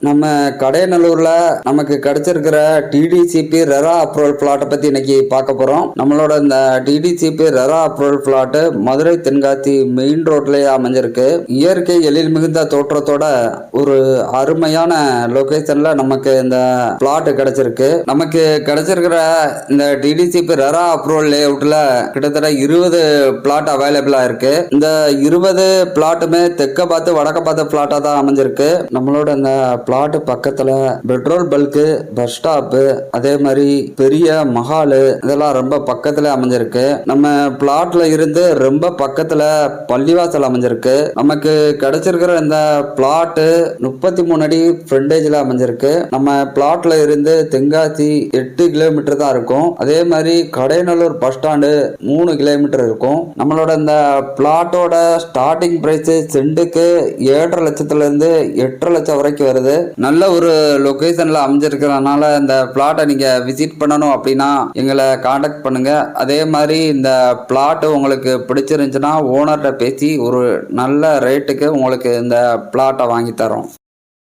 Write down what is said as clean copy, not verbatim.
நம்ம கடையநல்லூர்ல நமக்கு கிடைச்சிருக்கிற DTCP RERA approval பிளாட்டை பத்தி இன்னைக்கு பார்க்க போறோம். நம்மளோட இந்த DTCP RERA approval plot Madurai Tenkasi main ரோட்லயே அமைஞ்சிருக்கு. இயற்கை எழில் மிகுந்த தோற்றத்தோட ஒரு அருமையான லொகேஷன்ல நமக்கு இந்த பிளாட் கிடைச்சிருக்கு. நமக்கு கிடைச்சிருக்கிற இந்த டிடிசிபி ரெரா அப்ரூவல் லேஅவுட்ல கிட்டத்தட்ட 20 பிளாட் அவைலபிளா இருக்கு. இந்த 20 பிளாட்டுமே தெற்க பார்த்து வடக்க பார்த்த பிளாட்டா தான் அமைஞ்சிருக்கு. நம்மளோட இந்த பிளாட் பக்கத்துல பெட்ரோல் பல்க், பஸ் ஸ்டாப், அதே மாதிரி பெரிய மஹாலு இதெல்லாம் ரொம்ப பக்கத்துல அமைஞ்சிருக்கு. நம்ம பிளாட்ல இருந்து ரொம்ப பக்கத்துல பள்ளிவாசல் அமைஞ்சிருக்கு. நமக்கு கிடைச்சிருக்கிற இந்த பிளாட் 33 அடி ஃப்ரண்டேஜ்ல அமைஞ்சிருக்கு. நம்ம பிளாட்ல இருந்து தென்காசி 8 கிலோமீட்டர் தான் இருக்கும். அதே மாதிரி கடையநல்லூர் பஸ் ஸ்டாண்டு 3 கிலோமீட்டர் இருக்கும். நம்மளோட இந்த பிளாட்டோட ஸ்டார்டிங் பிரைஸ் சென்ட்டுக்கு 7.5 லட்சத்துல இருந்து 8.5 லட்சம் வரைக்கும் வருது. நல்ல ஒரு லொகேஷன்ல அமைஞ்சிருக்கிறதுனால இந்த பிளாட்டை நீங்க விசிட் பண்ணணும் அப்படின்னா எங்களை காண்டாக்ட் பண்ணுங்க. அதே மாதிரி இந்த பிளாட் உங்களுக்கு பிடிச்சிருந்துச்சுன்னா ஓனர்கிட்ட பேசி ஒரு நல்ல ரேட்டுக்கு உங்களுக்கு இந்த பிளாட்டை வாங்கி தரோம்.